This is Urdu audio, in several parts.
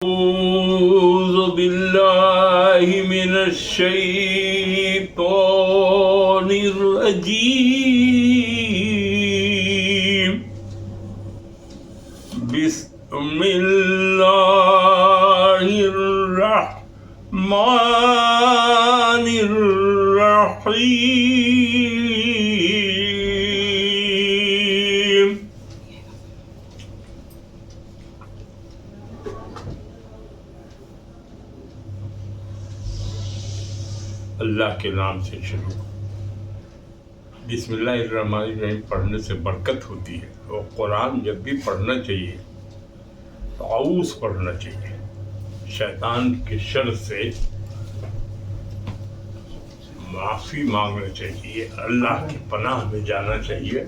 أعوذ بالله من الشيطان الرجيم. بسم الله الرحمن الرحيم. اللہ کے نام سے شروع. بسم اللہ الرحمن الرحیم پڑھنے سے برکت ہوتی ہے، اور قرآن جب بھی پڑھنا چاہیے تو اعوذ پڑھنا چاہیے. شیطان کے شر سے معافی مانگنا چاہیے، اللہ کی پناہ میں جانا چاہیے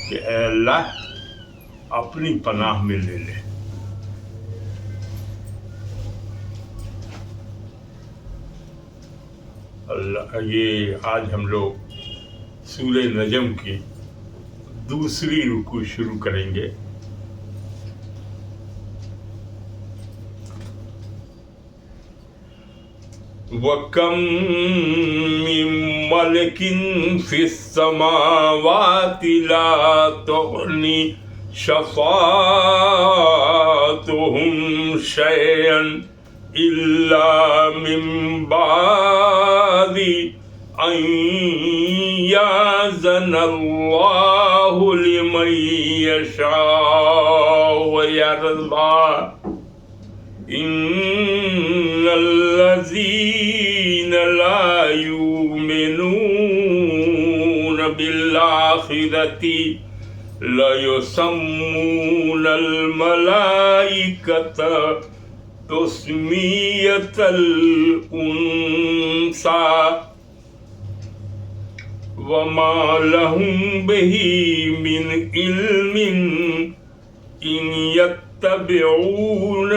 کہ اے اللہ اپنی پناہ میں لے لے. اللہ یہ آج ہم لوگ سورہ نجم کی دوسری رکوع شروع کریں گے. وَكَم مِّن مَّلَكٍ فِي السَّمَاوَاتِ لَا تُغْنِ شَفَاعَتُهُمْ شَيْئًا إِلَّا مِن بَعْدِ أَن يَأْذَنَ اللَّهُ لِمَن يَشَاءُ وَيَرْضَىٰ. إِنَّ الَّذِينَ لَا يُؤْمِنُونَ بِالْآخِرَةِ لَيُسَمُّونَ الْمَلَائِكَةَ تسمیۃ الانثیٰ وما لهم به من علم ان يتبعون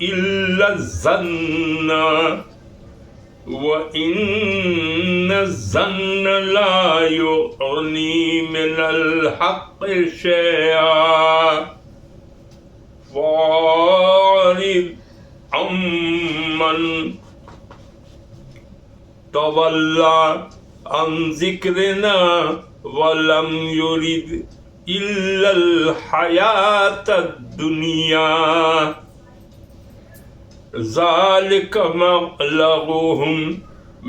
الا الظن وان الظن لا یغنی من الحق شیئا. فاعرض عمن تولى عن ذكرنا ولم يرد إلا الحياة الدنيا ذلك مبلغهم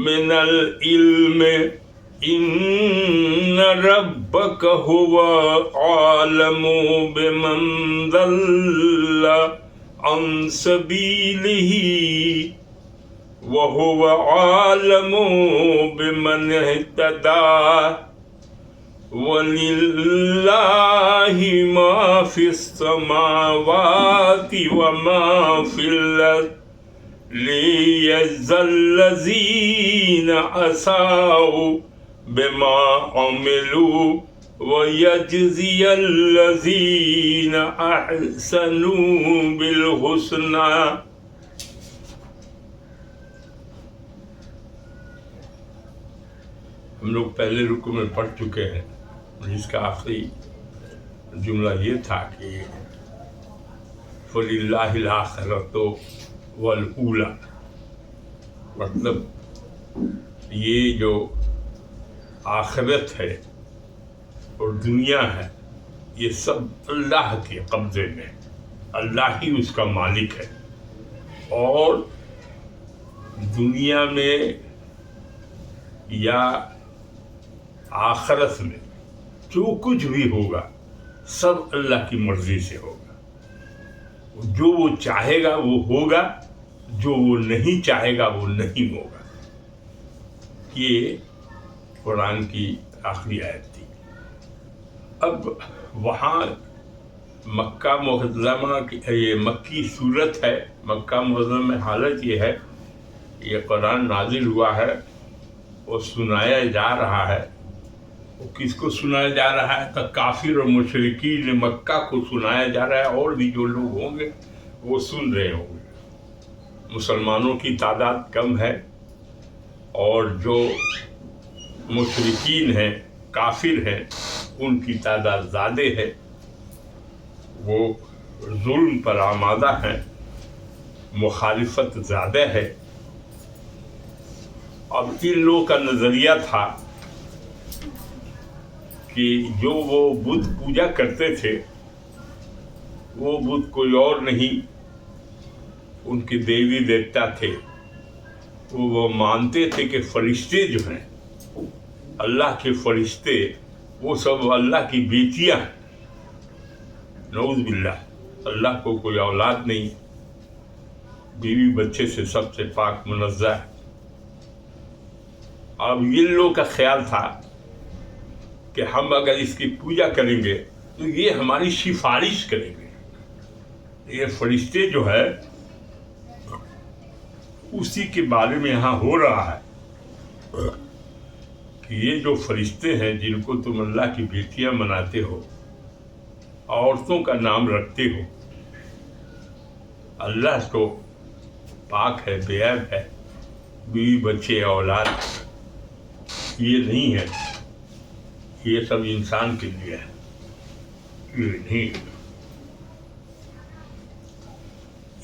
من العلم إن ربك هو عالم بمن ضل عن سبيله وهو عالم بمن اهتدى. ولله ما في السماوات وما في الأرض ليجزي الذين أساءوا بما عملوا وَيَجْزِيَ الَّذِينَ أَحْسَنُوا بِالْحُسْنَى. ہم لوگ پہلے رکوع میں پڑھ چکے ہیں، جس کا آخری جملہ یہ تھا کہ فَلِلَّهِ الْآخِرَةُ وَالْأُولَى، مطلب یہ جو آخرت ہے اور دنیا ہے یہ سب اللہ کے قبضے میں، اللہ ہی اس کا مالک ہے. اور دنیا میں یا آخرت میں جو کچھ بھی ہوگا سب اللہ کی مرضی سے ہوگا. جو وہ چاہے گا وہ ہوگا، جو وہ نہیں چاہے گا وہ نہیں ہوگا. یہ قرآن کی آخری آیت تھی. اب وہاں مکہ معظمہ کی یہ مکی صورت ہے. مکہ معظمہ میں حالت یہ ہے، یہ قرآن نازل ہوا ہے، وہ سنایا جا رہا ہے. وہ کس کو سنایا جا رہا ہے؟ تو کافر اور مشرکین مکہ کو سنایا جا رہا ہے. اور بھی جو لوگ ہوں گے وہ سن رہے ہوں گے. مسلمانوں کی تعداد کم ہے، اور جو مشرکین ہیں، کافر ہیں، ان کی تعداد زیادہ ہے. وہ ظلم پر آمادہ ہیں، مخالفت زیادہ ہے. اب ان لوگوں کا نظریہ تھا کہ جو وہ بدھ پوجا کرتے تھے وہ بدھ کوئی اور نہیں، ان کے دیوی دیوتا تھے. وہ مانتے تھے کہ فرشتے جو ہیں، اللہ کے فرشتے، وہ سب اللہ کی بیٹیاں ہیں. نعوذ باللہ، اللہ کو کوئی اولاد نہیں، بیوی بچے سے سب سے پاک منزہ ہے. اب یہ لوگوں کا خیال تھا کہ ہم اگر اس کی پوجا کریں گے تو یہ ہماری سفارش کریں گے. یہ فرشتے جو ہے اسی کے بارے میں یہاں ہو رہا ہے کہ یہ جو فرشتے ہیں جن کو تم اللہ کی بیٹیاں مناتے ہو، عورتوں کا نام رکھتے ہو، اللہ تو پاک ہے، بے عیب ہے، بیوی بچے اولاد یہ نہیں ہے، یہ سب انسان کے لیے ہے. یہ نہیں،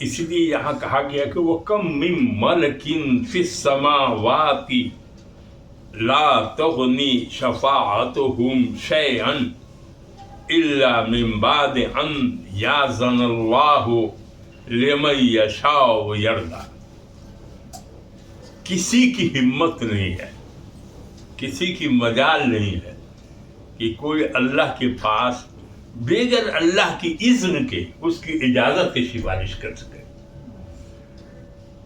اس لیے یہاں کہا گیا کہ وہ کم من ملکن فی السماوات لا تغنی شفاعتهم شیئا الا من بعد ان یاذن اللہ لمن یشاء ویرضی. کسی کی ہمت نہیں ہے، کسی کی مجال نہیں ہے کہ کوئی اللہ کے پاس بغیر اللہ کی اذن کے، اس کی اجازت کی سفارش کر سکے.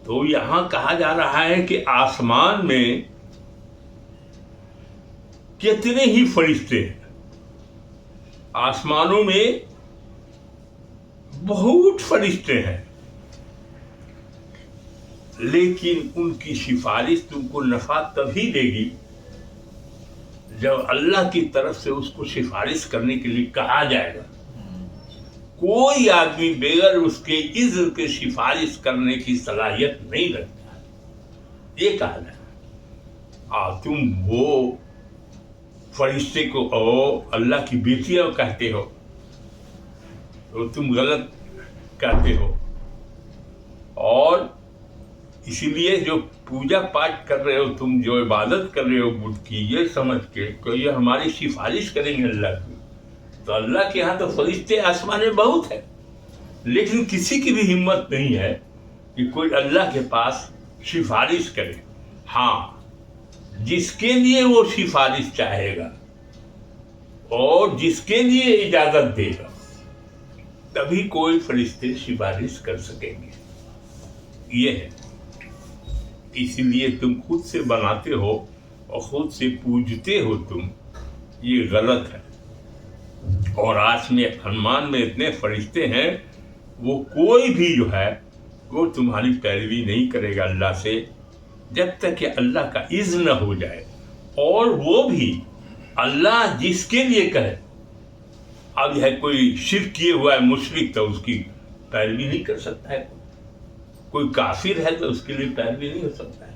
تو یہاں کہا جا رہا ہے کہ آسمان میں کتنے ہی فرشتے ہیں، آسمانوں میں بہت فرشتے ہیں، لیکن ان کی سفارش تم کو نفع تبھی دے گی جب اللہ کی طرف سے اس کو سفارش کرنے کے لیے کہا جائے گا. کوئی آدمی بغیر اس کے اذن کے سفارش کرنے کی صلاحیت نہیں رکھتا. یہ کہا جائے تم وہ فرشتے کو اللہ کی بیٹیاں کہتے ہو تو تم غلط کہتے ہو. اور اسی لیے جو پوجا پاٹ کر رہے ہو تم، جو عبادت کر رہے ہو بدھ کی، یہ سمجھ کے کہ یہ ہماری سفارش کریں گے اللہ کی، تو اللہ کے ہاں تو فرشتے آسمان میں بہت ہیں، لیکن کسی کی بھی ہمت نہیں ہے کہ کوئی اللہ کے پاس سفارش کرے. ہاں، جس کے لیے وہ سفارش چاہے گا اور جس کے لیے اجازت دے گا تبھی کوئی فرشتے سفارش کر سکیں گے. یہ ہے، اسی لیے تم خود سے بناتے ہو اور خود سے پوجتے ہو تم، یہ غلط ہے. اور آسمان میں اتنے فرشتے ہیں، وہ کوئی بھی جو ہے وہ تمہاری پیروی نہیں کرے گا اللہ سے جب تک کہ اللہ کا اذن نہ ہو جائے. اور وہ بھی اللہ جس کے لیے کہے. اب ہے کوئی شرک کیے ہوا ہے مشرک تو اس کی پیروی نہیں کر سکتا ہے. کوئی کافر ہے تو اس کے لیے پیروی نہیں ہو سکتا ہے.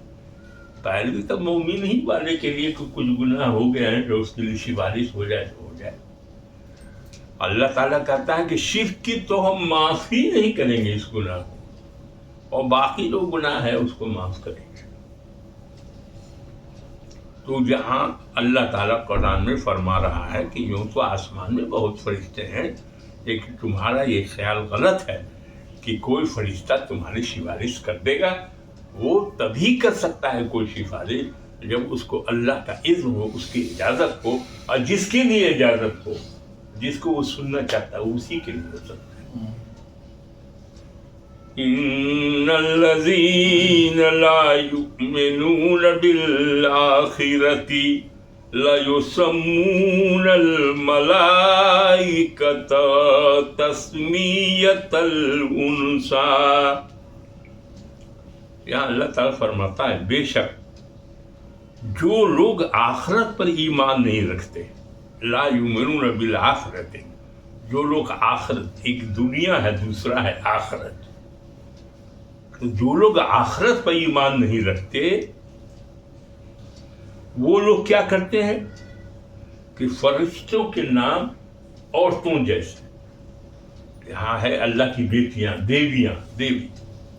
پیروی تو مومن ہی والے کے لیے کچھ گناہ ہو گئے ہیں جو اس کے لیے سفارش ہو جائے تو ہو جائے. اللہ تعالیٰ کہتا ہے کہ شرک کی تو ہم معاف ہی نہیں کریں گے اس گناہ کو، اور باقی جو گناہ ہے اس کو معاف کریں گے. تو جہاں اللہ تعالیٰ قرآن میں فرما رہا ہے کہ یوں تو آسمان میں بہت فرشتے ہیں، لیکن تمہارا یہ خیال غلط ہے کہ کوئی فرشتہ تمہاری سفارش کر دے گا. وہ تبھی کر سکتا ہے کوئی سفارش جب اس کو اللہ کا اذن ہو، اس کی اجازت ہو، اور جس کے لیے اجازت ہو، جس کو وہ سننا چاہتا ہے اسی کے لیے ہو سکتا ہے. ان الذین لا یؤمنون بالآخرۃ لیسمون الملائکۃ تسمیۃ الانثی. یہاں اللہ تعالیٰ فرماتا ہے بے شک جو لوگ آخرت پر ایمان نہیں رکھتے، لا یؤمنون بالآخرۃ، جو لوگ آخرت، ایک دنیا ہے دوسرا ہے آخرت، تو جو لوگ آخرت پر ایمان نہیں رکھتے وہ لوگ کیا کرتے ہیں کہ فرشتوں کے نام عورتوں جیسے، یہاں ہے اللہ کی بیٹیاں، دیویاں، دیوی،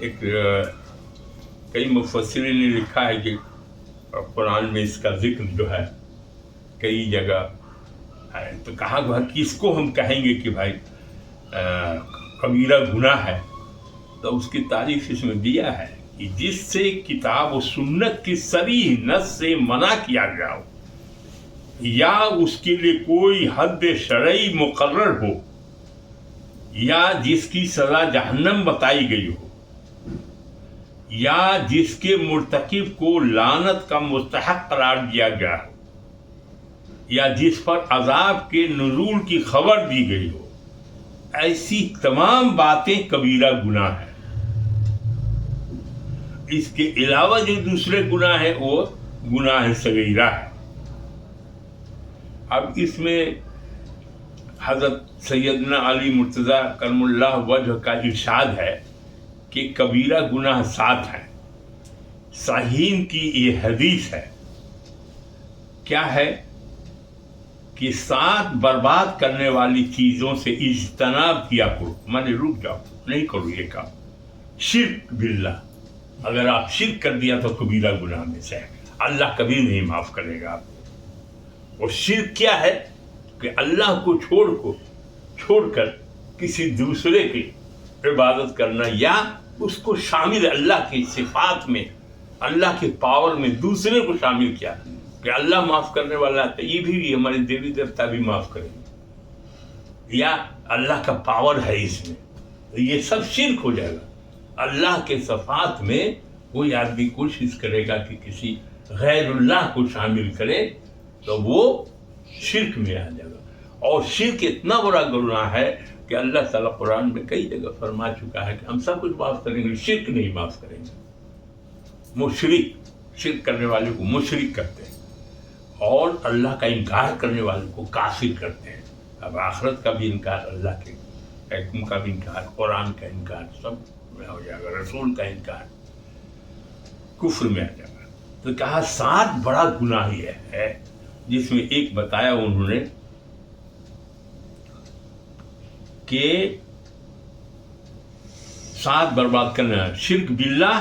ایک کئی مفسرین نے لکھا ہے کہ قرآن میں اس کا ذکر جو ہے کئی جگہ ہے، تو کہا کہ کس کو ہم کہیں گے کہ بھائی کبیرہ گناہ ہے، تو اس کی تعریف اس میں دیا ہے کہ جس سے کتاب و سنت کی صریح نص سے منع کیا گیا ہو، یا اس کے لیے کوئی حد شرعی مقرر ہو، یا جس کی سزا جہنم بتائی گئی ہو، یا جس کے مرتکب کو لعنت کا مستحق قرار دیا گیا ہو، یا جس پر عذاب کے نزول کی خبر دی گئی ہو، ایسی تمام باتیں کبیرہ گناہ ہیں۔ اس کے علاوہ جو دوسرے گناہ ہیں وہ گناہ صغیرہ ہے۔ اب اس میں حضرت سیدنا علی مرتضیٰ کرم اللہ وجہ کا ارشاد ہے کہ کبیرہ گناہ 7 ہیں۔ صحیح کی یہ حدیث ہے، کیا ہے کہ 7 برباد کرنے والی چیزوں سے اجتناب کیا کرو، مانے رک جاؤ، نہیں کرو یہ کام۔ شرک باللہ، اگر آپ شرک کر دیا تو کبیرہ گناہ میں سے ہے، اللہ کبھی نہیں معاف کرے گا آپ کو۔ اور شرک کیا ہے کہ اللہ کو چھوڑ کر کسی دوسرے کی عبادت کرنا، یا اس کو شامل اللہ کی صفات میں، اللہ کے پاور میں دوسرے کو شامل کیا کہ اللہ معاف کرنے والا ہے، یہ بھی ہمارے دیوی دیوتا بھی معاف کریں گے، یا اللہ کا پاور ہے اس میں، یہ سب شرک ہو جائے گا۔ اللہ کے صفات میں کوئی آدمی کوشش کرے گا کہ کسی غیر اللہ کو شامل کرے تو وہ شرک میں آ جائے گا۔ اور شرک اتنا بڑا گناہ ہے کہ اللہ تعالیٰ قرآن میں کئی جگہ فرما چکا ہے کہ ہم سب کچھ معاف کریں گے، شرک نہیں معاف کریں گے۔ شرک کرنے والے کو مشرک کرتے ہیں، اور اللہ کا انکار کرنے والے کو کافر کرتے ہیں۔ اب آخرت کا بھی انکار، اللہ کے حکم کا بھی انکار، قرآن کا انکار، سب میں ہو جائے گا، رسول کا انکار، کفر میں آ جائے گا۔ تو کہا 7 بڑا گناہ یہ ہے، جس میں ایک بتایا انہوں نے کہ 7 برباد کرنا ہے۔ شرک باللہ،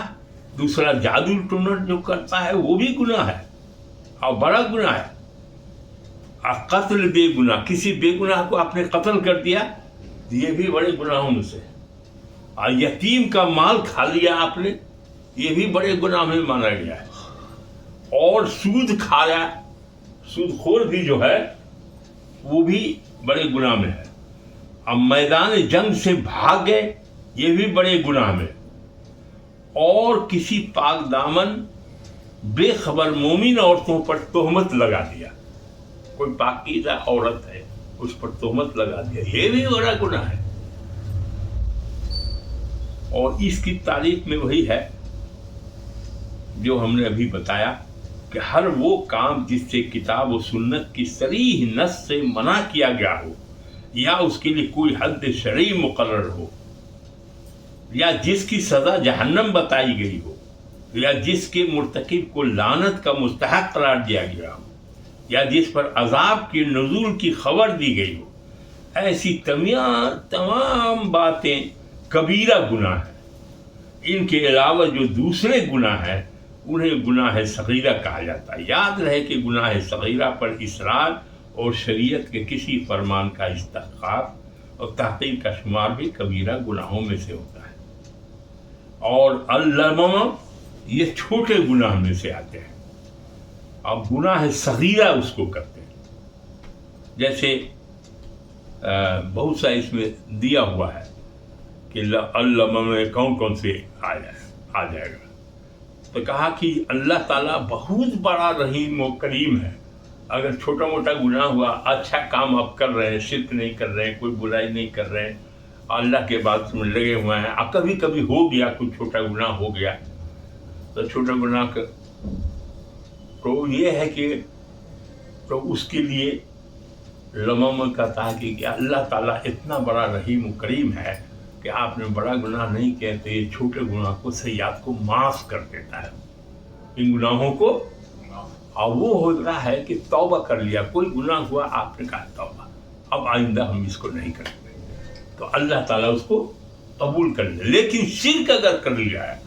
دوسرا جادو ٹونا جو کرتا ہے وہ بھی گناہ ہے اور بڑا گناہ ہے۔ اور قتل بے گناہ، کسی بے گناہ کو آپ نے قتل کر دیا، یہ بھی بڑے گناہوں میں سے۔ اور یتیم کا مال کھا لیا آپ نے، یہ بھی بڑے گناہ میں مانا گیا ہے۔ اور سود کھایا، سود خور بھی جو ہے وہ بھی بڑے گناہ میں ہے۔ اب میدان جنگ سے بھاگ گئے، یہ بھی بڑے گناہ میں۔ اور کسی پاک دامن بے خبر مومن عورتوں پر تہمت لگا دیا، کوئی پاکیزہ عورت ہے اس پر تہمت لگا دیا، یہ بھی بڑا گناہ ہے۔ اور اس کی تعریف میں وہی ہے جو ہم نے ابھی بتایا کہ ہر وہ کام جس سے کتاب و سنت کی صریح نص سے منع کیا گیا ہو، یا اس کے لیے کوئی حد شرعی مقرر ہو، یا جس کی سزا جہنم بتائی گئی ہو، یا جس کے مرتکب کو لعنت کا مستحق قرار دیا گیا ہو، یا جس پر عذاب کے نزول کی خبر دی گئی ہو، ایسی تمام باتیں کبیرہ گناہ ہیں۔ ان کے علاوہ جو دوسرے گناہ ہیں انہیں گناہ صغیرہ کہا جاتا ہے۔ یاد رہے کہ گناہ صغیرہ پر اصرار اور شریعت کے کسی فرمان کا استحقاق اور تحقیق کا شمار بھی کبیرہ گناہوں میں سے ہوتا ہے۔ اور اللمم یہ چھوٹے گناہ میں سے آتے ہیں۔ اب گناہ صغیرہ اس کو کرتے ہیں، جیسے بہت سا اس میں دیا ہوا ہے کہ اللمم میں کون سے آ جائے گا۔ تو کہا کہ اللہ تعالیٰ بہت بڑا رحیم و کریم ہے۔ اگر چھوٹا موٹا گناہ ہوا، اچھا کام آپ کر رہے ہیں، شرک نہیں کر رہے ہیں، کوئی برائی نہیں کر رہے ہیں، اللہ کے بات میں لگے ہوئے ہیں، اب کبھی کبھی ہو گیا کوئی چھوٹا گناہ ہو گیا، تو چھوٹا گناہ تو یہ ہے کہ تو اس کے لیے لمم کا تھا کہ اللہ تعالیٰ اتنا بڑا رحیم و کریم ہے کہ آپ نے بڑا گناہ نہیں کیا تو یہ چھوٹے گناہ کو، سیئات کو معاف کر دیتا ہے، ان گناہوں کو۔ اور وہ ہوتا ہے کہ توبہ کر لیا، کوئی گناہ ہوا، آپ نے کہا توبہ، اب آئندہ ہم اس کو نہیں کریں گے، تو اللہ تعالیٰ اس کو قبول کر لے. لیکن شرک اگر کر لیا ہے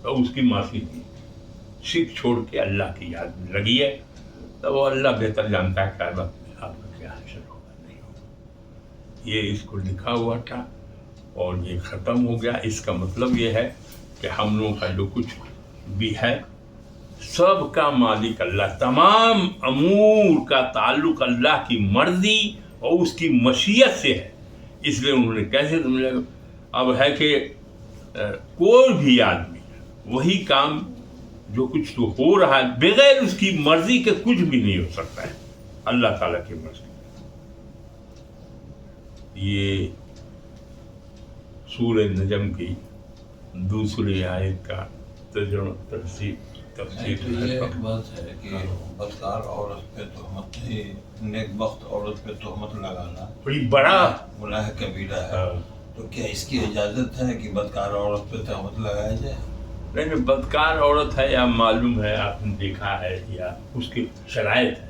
تو اس کی معافی نہیں. شرک چھوڑ کے اللہ کی یاد میں لگی ہے تو وہ اللہ بہتر جانتا ہے کہ وقت میں آپ کا کیا حاصل ہوگا نہیں ہوگا. یہ اس کو لکھا ہوا تھا اور یہ ختم ہو گیا. اس کا مطلب یہ ہے کہ ہم لوگوں کا جو کچھ بھی ہے سب کا مالک اللہ. تمام امور کا تعلق اللہ کی مرضی اور اس کی مشیت سے ہے. اس لیے انہوں نے کیسے سمجھا اب ہے کہ کوئی بھی آدمی وہی کام جو کچھ تو ہو رہا ہے بغیر اس کی مرضی کے کچھ بھی نہیں ہو سکتا ہے اللہ تعالیٰ کی مرضی. یہ سورہ نجم کی دوسری آیت کا ترجمہ تفسیر یہ ایک بات ہے کہ بدکار عورت پہ تہمت نیک بخت عورت پہ تہمت لگانا بڑی بڑا گناہ کبیرہ ہے. تو کیا اس کی اجازت ہے کہ بدکار عورت پہ تہمت لگایا جائے؟ نہیں, بدکار عورت ہے یا معلوم ہے آپ نے دیکھا ہے یا اس کی شرائط ہے.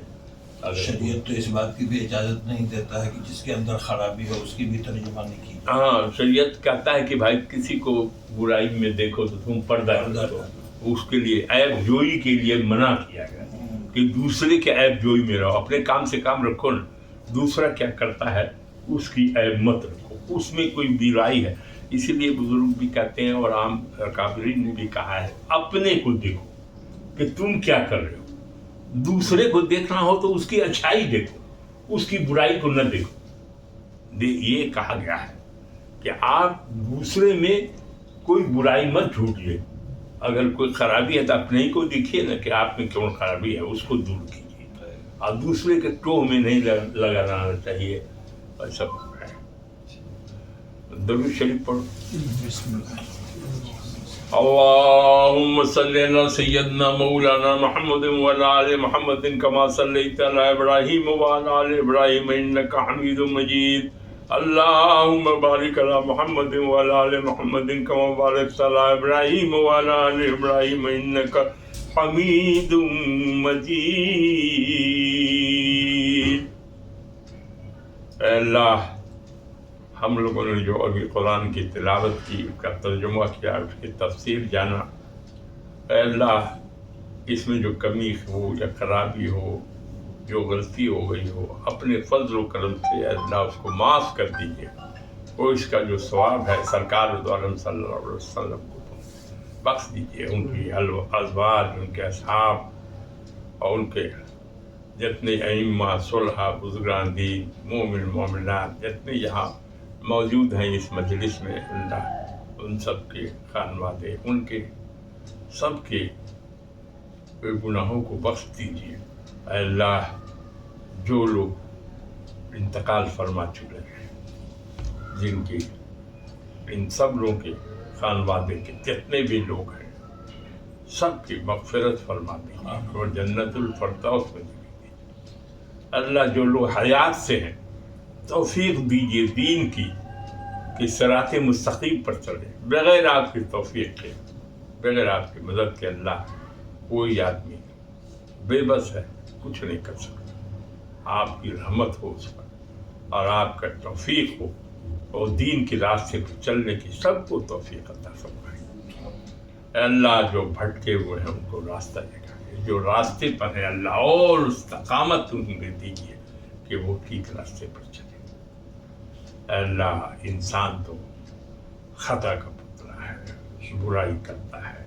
شریعت تو اس بات کی بھی اجازت نہیں دیتا ہے کہ جس کے اندر خرابی ہو اس کی بھی ترجمانی کی. ہاں, شریعت کہتا ہے کہ بھائی کسی کو برائی میں دیکھو تو تم پردہ کرو. اس کے لیے عیب جوئی کے لیے منع کیا گیا کہ دوسرے کے عیب جوئی میں رہو. اپنے کام سے کام رکھو نا. دوسرا کیا کرتا ہے اس کی عیب مت رکھو. اس میں کوئی برائی ہے. اسی لیے بزرگ بھی کہتے ہیں اور عام اکابرین نے بھی کہا ہے اپنے کو دیکھو کہ تم کیا کر رہے ہو. دوسرے کو دیکھنا ہو تو اس کی اچھائی دیکھو, اس کی برائی کو نہ دیکھو. یہ کہا گیا ہے کہ آپ دوسرے میں کوئی برائی مت ڈھونڈیے. اگر کوئی خرابی ہے تو اپنے ہی کو دیکھیے نا کہ آپ میں کیوں خرابی ہے, اس کو دور کیجیے. اور دوسرے کے ٹوہ میں نہیں لگانا چاہیے. ایسا ہے. درود شریف پڑھو. اللهم صل على سيدنا مولانا محمد وعلى آل محمد كما صليت على إبراهيم وعلى آل إبراهيم إنك حميد مجيد. اللهم بارك على محمد وعلى آل محمد كما باركت على إبراهيم وعلى آل إبراهيم إنك حميد مجيد. اے اللہ, ہم لوگوں نے جو ابھی قرآن کی تلاوت کی, اس کا ترجمہ کیا, اس کی تفسیر جانا, اے اللہ اس میں جو کمی ہو یا خرابی ہو, جو غلطی ہو گئی ہو, اپنے فضل و کرم سے اے اللہ اس کو معاف کر دیجیے. اور اس کا جو ثواب ہے سرکار دو عالم صلی اللہ علیہ وسلم کو بخش دیجیے. ان کی ازواج, ان کے اصحاب اور ان کے جتنے ائمہ, صلحاء, بزرگان دین, مومن مومنات جتنے یہاں موجود ہیں اس مجلس میں, اللہ ان سب کے خانوادے, ان کے سب کے گناہوں کو بخش دیجیے. اے اللہ جو لوگ انتقال فرما چکے ہیں, جن کی ان سب لوگوں کے خانوادے کے جتنے بھی لوگ ہیں سب کی مغفرت فرما دیجیے اور جنت الفردوس میں دیجیے. اللہ جو لوگ حیات سے ہیں توفیق دیجیے دین کی کہ صراط مستقیم پر چلے. بغیر آپ کی توفیق کے, بغیر آپ کی مدد کے اللہ کوئی آدمی بے بس ہے, کچھ نہیں کر سکتا. آپ کی رحمت ہو اس پر اور آپ کا توفیق ہو اور دین کے راستے پر چلنے کی سب کو توفیق عطا فرمائے. اے اللہ جو بھٹکے ہوئے ہیں ان کو راستہ دکھائے, جو راستے پر ہے اللہ اور استقامت انہیں دیجیے کہ وہ ٹھیک راستے پر چلے. اے اللہ انسان تو خطا کا پتلا ہے, برائی کرتا ہے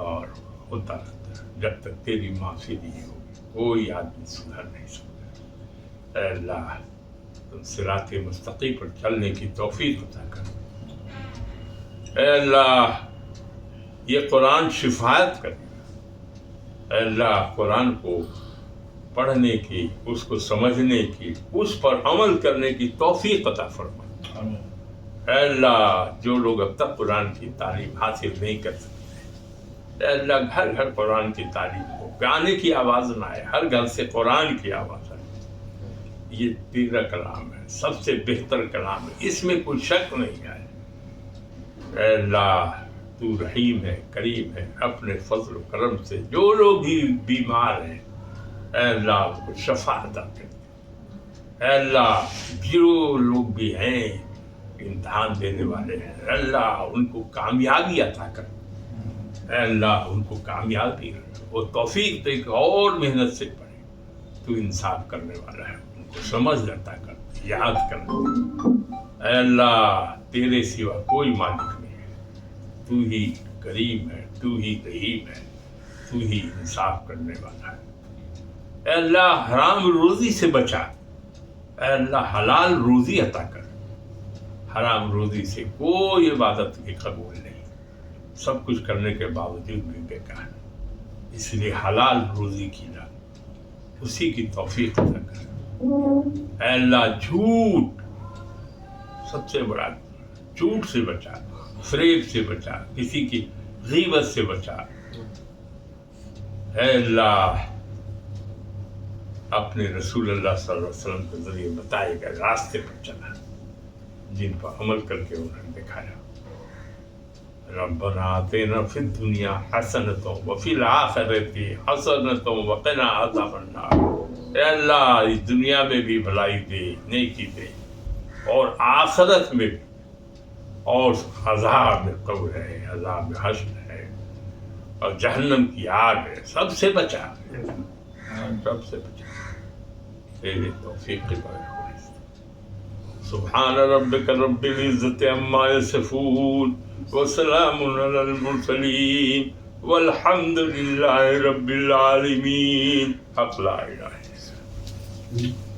اور ہوتا رہتا ہے. جب تک تیری معافی نہیں ہوگی کوئی آدمی سدھر نہیں سکتا. اے اللہ تم صراط مستقیم پر چلنے کی توفیق عطا کر. اے اللہ یہ قرآن شفاعت کرے. اے اللہ قرآن کو پڑھنے کی, اس کو سمجھنے کی, اس پر عمل کرنے کی توفیق عطا فرما. اے اللہ جو لوگ اب تک قرآن کی تعلیم حاصل نہیں کر سکتے, اے اللہ گھر گھر قرآن کی تعلیم ہو, گانے کی آواز نہ آئے, ہر گھر سے قرآن کی آواز آئے. یہ تیرا کلام ہے, سب سے بہتر کلام ہے, اس میں کوئی شک نہیں ہے. اے اللہ تو رحیم ہے, کریم ہے, اپنے فضل و کرم سے جو لوگ بھی بیمار ہیں اے اللہ اس کو شفا عطا کر. اے اللہ جو لوگ بھی ہیں امتحان دینے والے ہیں. اے اللہ ان کو کامیابی عطا کر. اے اللہ ان کو کامیابی وہ توفیق دے کہ اور محنت سے پڑھے. تو انصاف کرنے والا ہے. ان کو سمجھ عطا کر, یاد کر. اے اللہ تیرے سوا کوئی مالک نہیں ہے. تو ہی کریم ہے, تو ہی رحیم ہے, تو ہی انصاف کرنے والا ہے. اے اللہ حرام روزی سے بچا. اے اللہ حلال روزی عطا کر. حرام روزی سے کوئی عبادت بھی قبول نہیں, سب کچھ کرنے کے باوجود بھی بیکار. اس لیے حلال روزی کھلا, اسی کی توفیق عطا کر. اے اللہ جھوٹ سب سے بڑا, جھوٹ سے بچا, فریب سے بچا, کسی کی غیبت سے بچا. اے اللہ اپنے رسول اللہ صلی اللہ علیہ وسلم کے ذریعے بتائے گئے راستے پر چلا, جن پر عمل کر کے انہوں نے دکھایا. ربنا آتنا فی الدنیا حسنۃ وفی الآخرۃ حسنۃ وقنا عذاب النار. اے اللہ اس دنیا میں بھی بھلائی دے, نیکی دے, اور آخرت میں بھی. اور عذاب قبر ہے, عذاب حشر ہے, اور جہنم کی آگ ہے. سب سے بچا, سب سے بچا. تیرے توفیق کے بغیر. سبحان ربک رب العزت عما یصفون وسلام علی المرسلین والحمد للہ رب العالمین. حق لا الہ الا اللہ.